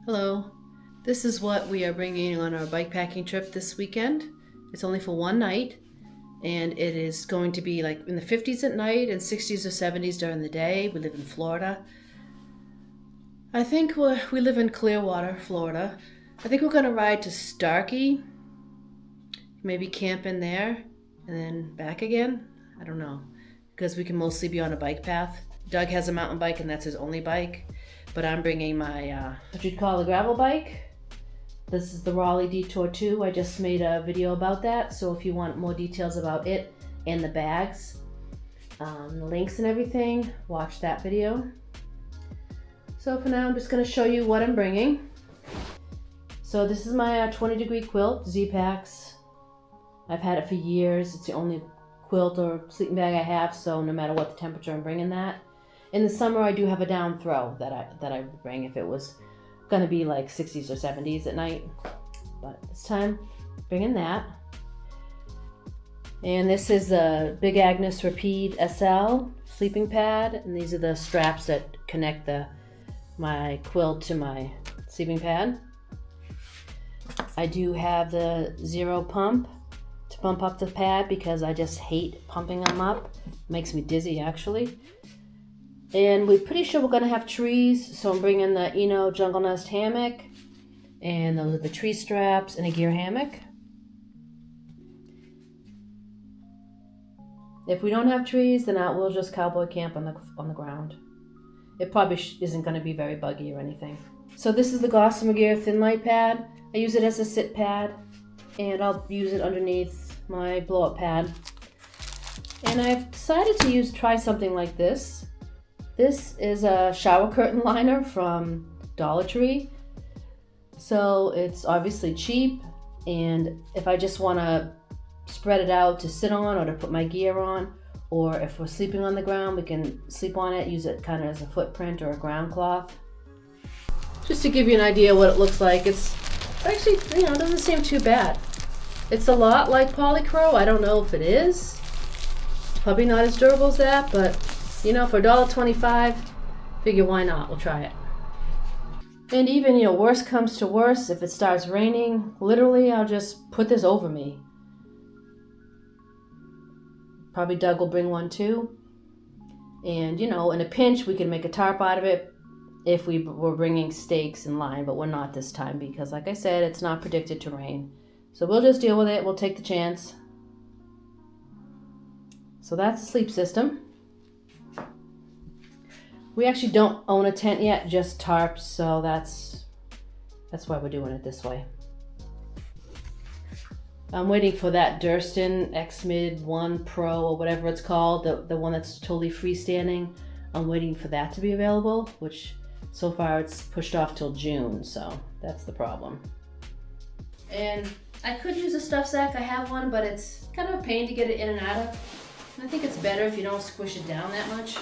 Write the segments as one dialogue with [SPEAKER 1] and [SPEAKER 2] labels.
[SPEAKER 1] Hello. This is what we are bringing on our bike packing trip this weekend. It's only for one night, and it is going to be like in the 50s at night and 60s or 70s during the day. We live in Florida. I think we live in Clearwater, Florida. I think we're going to ride to Starkey, maybe camp in there, and then back again. I don't know, because we can mostly be on a bike path. Doug has a mountain bike, and that's his only bike. But I'm bringing my, what you'd call a gravel bike. This is the Raleigh Detour 2. I just made a video about that. So if you want more details about it and the bags, the links and everything, watch that video. So for now, I'm just going to show you what I'm bringing. So this is my 20-degree quilt, Z-Packs. I've had it for years. It's the only quilt or sleeping bag I have, so no matter what the temperature, I'm bringing that. In the summer, I do have a down throw that I would bring if it was going to be like 60s or 70s at night. But this time, bringing that. And this is a Big Agnes Rapide SL sleeping pad. And these are the straps that connect my quilt to my sleeping pad. I do have the Zero pump to pump up the pad because I just hate pumping them up. It makes me dizzy, actually. And we're pretty sure we're going to have trees, so I'm bringing the Jungle Nest hammock, and those are the tree straps, and a gear hammock. If we don't have trees, then we'll just cowboy camp on the ground. It probably isn't going to be very buggy or anything. So this is the Gossamer Gear Thin Light pad. I use it as a sit pad, and I'll use it underneath my blow-up pad. And I've decided to try something like this. This is a shower curtain liner from Dollar Tree. So it's obviously cheap, and if I just want to spread it out to sit on or to put my gear on, or if we're sleeping on the ground, we can sleep on it, use it kind of as a footprint or a ground cloth. Just to give you an idea what it looks like, it's actually, it doesn't seem too bad. It's a lot like Polycro. I don't know if it is. It's probably not as durable as that, but for $1.25, figure why not? We'll try it. And even, worst comes to worst, if it starts raining, literally I'll just put this over me. Probably Doug will bring one too. And, in a pinch, we can make a tarp out of it if we were bringing stakes in line, but we're not this time because, like I said, it's not predicted to rain. So we'll just deal with it. We'll take the chance. So that's the sleep system. We actually don't own a tent yet, just tarps, so that's why we're doing it this way. I'm waiting for that Durston X-Mid 1 Pro or whatever it's called, the one that's totally freestanding. I'm waiting for that to be available, which so far it's pushed off till June, so that's the problem. And I could use a stuff sack, I have one, but it's kind of a pain to get it in and out of. And I think it's better if you don't squish it down that much.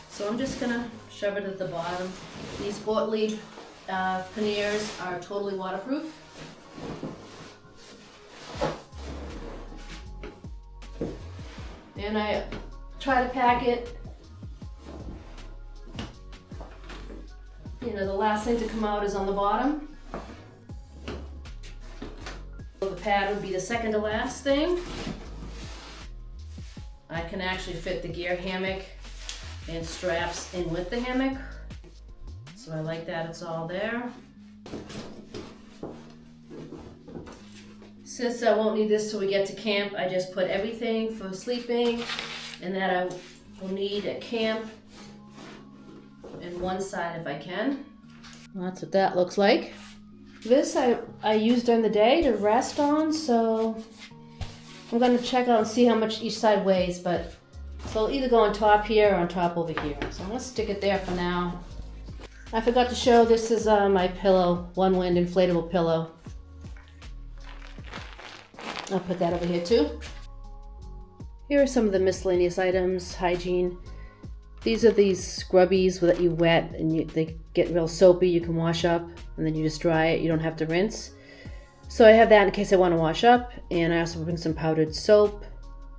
[SPEAKER 1] So I'm just gonna shove it at the bottom. These Ortlieb panniers are totally waterproof. And I try to pack it, the last thing to come out is on the bottom. So the pad would be the second to last thing. I can actually fit the gear hammock and straps in with the hammock. So I like that it's all there. Since I won't need this till we get to camp, I just put everything for sleeping and that I will need at camp in one side if I can. Well, that's what that looks like. This I use during the day to rest on, so I'm gonna check out and see how much each side weighs, but so it'll either go on top here or on top over here. So I'm gonna stick it there for now. I forgot to show, this is my pillow, One Wind inflatable pillow. I'll put that over here too. Here are some of the miscellaneous items. Hygiene. These are these scrubbies that you wet and they get real soapy. You can wash up and then you just dry it. You don't have to rinse. So I have that in case I want to wash up. And I also bring some powdered soap,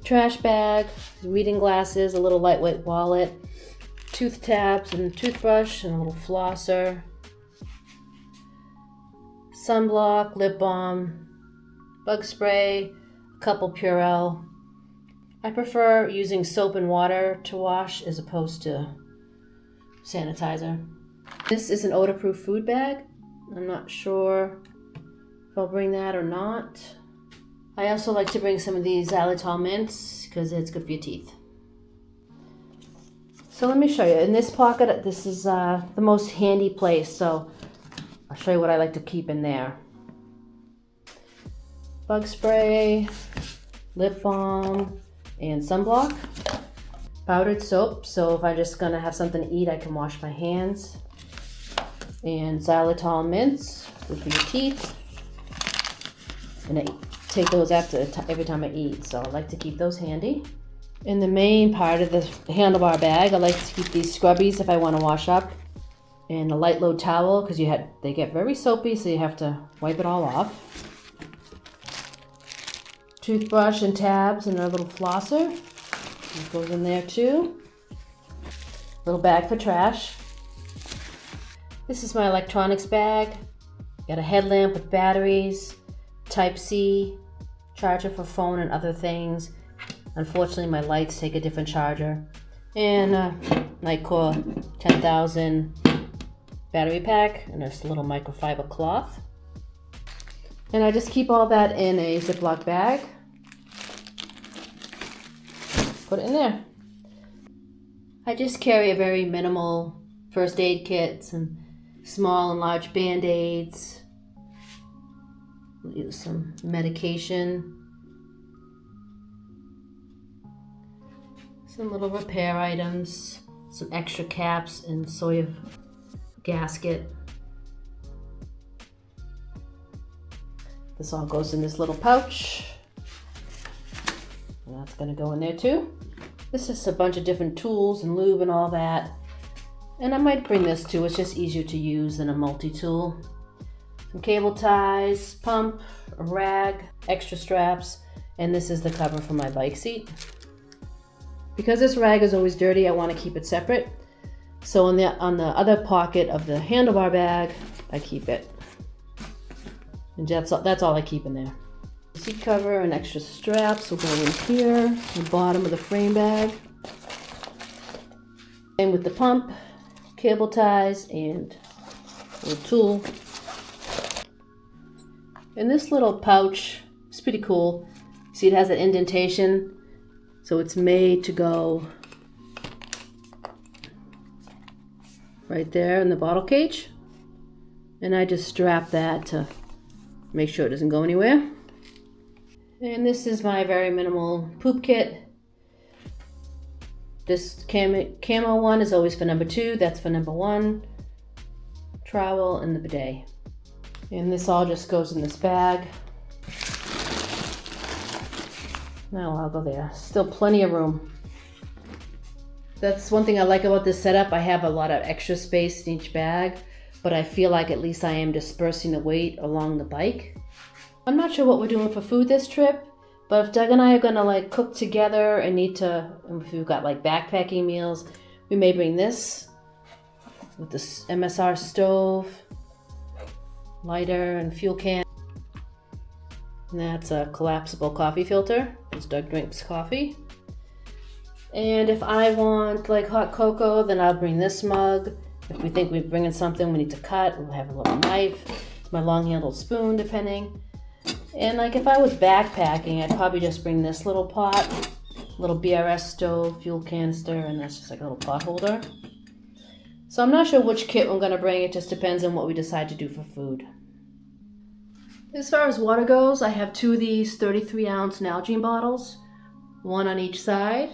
[SPEAKER 1] trash bag, reading glasses, a little lightweight wallet, tooth tabs and toothbrush and a little flosser. sunblock, lip balm, bug spray, a couple Purell. I prefer using soap and water to wash as opposed to sanitizer. This is an odor-proof food bag. I'm not sure if I'll bring that or not. I also like to bring some of these xylitol mints because it's good for your teeth. So let me show you. In this pocket, this is the most handy place, so I'll show you what I like to keep in there. Bug spray, lip balm, and sunblock. Powdered soap, so if I'm just gonna have something to eat, I can wash my hands. And xylitol mints, good for your teeth. And I take those every time I eat, so I like to keep those handy. In the main part of the handlebar bag, I like to keep these scrubbies if I want to wash up, and a light load towel because they get very soapy, so you have to wipe it all off. Toothbrush and tabs and a little flosser. That goes in there too. Little bag for trash. This is my electronics bag. Got a headlamp with batteries, Type-C, charger for phone and other things. Unfortunately, my lights take a different charger. And Nightcore 10,000 battery pack, and there's a little microfiber cloth. And I just keep all that in a Ziploc bag. Put it in there. I just carry a very minimal first aid kit, some small and large band-aids, use some medication, some little repair items, some extra caps and soy gasket. This all goes in this little pouch. And that's gonna go in there too. This is a bunch of different tools and lube and all that. And I might bring this too, it's just easier to use than a multi-tool. Some cable ties, pump, a rag, extra straps, and this is the cover for my bike seat. Because this rag is always dirty, I want to keep it separate. So on the other pocket of the handlebar bag, I keep it. And that's all I keep in there. Seat cover and extra straps will go in here, the bottom of the frame bag. Same with the pump, cable ties, and a little tool. And this little pouch is pretty cool. See, it has an indentation, so it's made to go right there in the bottle cage. And I just strap that to make sure it doesn't go anywhere. And this is my very minimal poop kit. This camo one is always for number 2, that's for number 1. Trowel and the bidet. And this all just goes in this bag. Now I'll go there. Still plenty of room. That's one thing I like about this setup. I have a lot of extra space in each bag, but I feel like at least I am dispersing the weight along the bike. I'm not sure what we're doing for food this trip, but if Doug and I are gonna like cook together and if we've got like backpacking meals, we may bring this with this MSR stove, lighter and fuel can. And that's a collapsible coffee filter, because Doug drinks coffee. And if I want like hot cocoa, then I'll bring this mug. If we think we're bringing something we need to cut, we'll have a little knife. It's my long-handled spoon, depending. And like if I was backpacking, I'd probably just bring this little pot, little BRS stove, fuel canister, and that's just like a little pot holder. So I'm not sure which kit I'm gonna bring. It just depends on what we decide to do for food. As far as water goes, I have 2 of these 33-ounce Nalgene bottles, 1 on each side.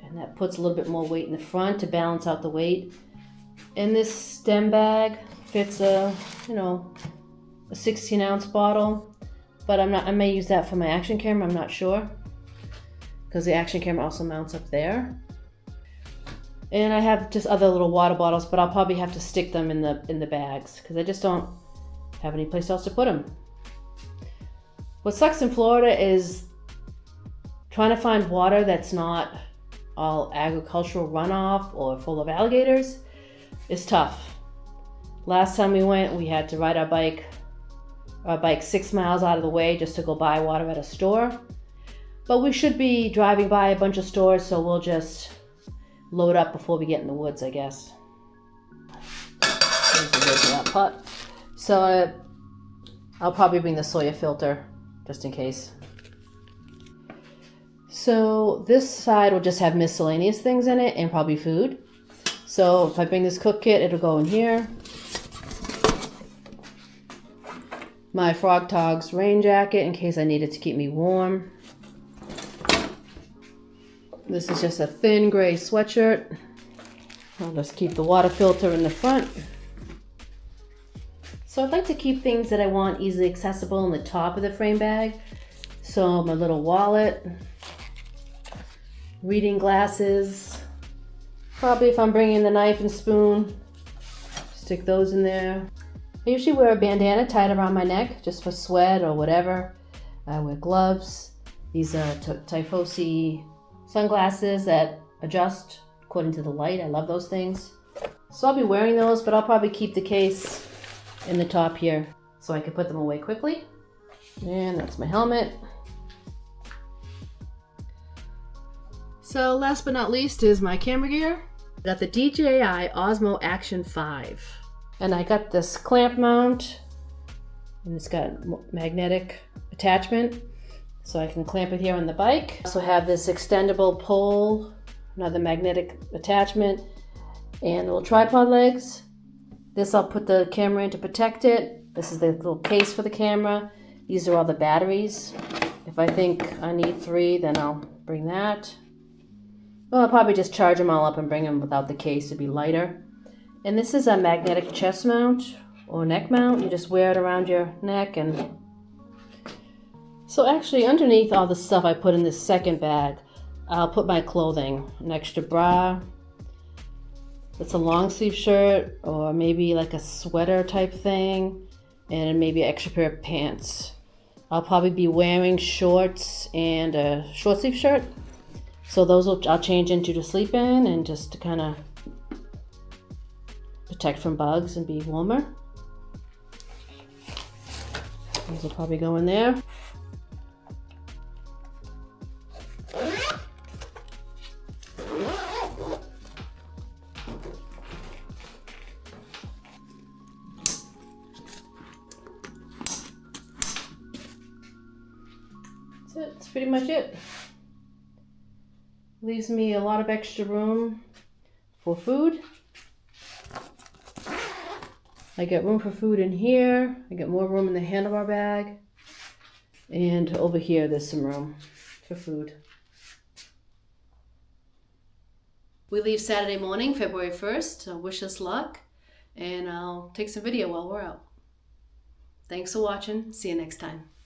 [SPEAKER 1] And that puts a little bit more weight in the front to balance out the weight. And this stem bag fits a 16-ounce bottle, but I may use that for my action camera, I'm not sure, because the action camera also mounts up there. And I have just other little water bottles, but I'll probably have to stick them in the bags because I just don't have any place else to put them. What sucks in Florida is trying to find water that's not all agricultural runoff or full of alligators is tough. Last time we went, we had to ride our bike our bike 6 miles out of the way just to go buy water at a store. But we should be driving by a bunch of stores, so we'll just load up before we get in the woods, I guess. There's the lid for that pot. So I'll probably bring the soya filter just in case. So this side will just have miscellaneous things in it and probably food. So if I bring this cook kit, it'll go in here. My Frog Togs rain jacket in case I need it to keep me warm. This is just a thin gray sweatshirt. I'll just keep the water filter in the front. So I'd like to keep things that I want easily accessible in the top of the frame bag. So my little wallet, reading glasses, probably if I'm bringing the knife and spoon, stick those in there. I usually wear a bandana tied around my neck just for sweat or whatever. I wear gloves. These are Typhosi sunglasses that adjust according to the light. I love those things. So I'll be wearing those, but I'll probably keep the case in the top here so I can put them away quickly. And that's my helmet. So last but not least is my camera gear. I got the DJI Osmo Action 5. And I got this clamp mount, and it's got magnetic attachment, so I can clamp it here on the bike. I also have this extendable pole, another magnetic attachment, and little tripod legs. This I'll put the camera in to protect it. This is the little case for the camera. These are all the batteries. If I think I need 3, then I'll bring that. Well, I'll probably just charge them all up and bring them without the case to be lighter. And this is a magnetic chest mount or neck mount. You just wear it around your neck. And so actually underneath all the stuff I put in this second bag, I'll put my clothing, an extra bra. It's a long sleeve shirt or maybe like a sweater type thing, and maybe an extra pair of pants. I'll probably be wearing shorts and a short sleeve shirt. So those I'll change into to sleep in and just to kind of protect from bugs and be warmer. These will probably go in there. That's it. That's pretty much it. Leaves me a lot of extra room for food. I get room for food in here. I get more room in the handlebar bag. And over here, there's some room for food. We leave Saturday morning, February 1st. So wish us luck. And I'll take some video while we're out. Thanks for watching. See you next time.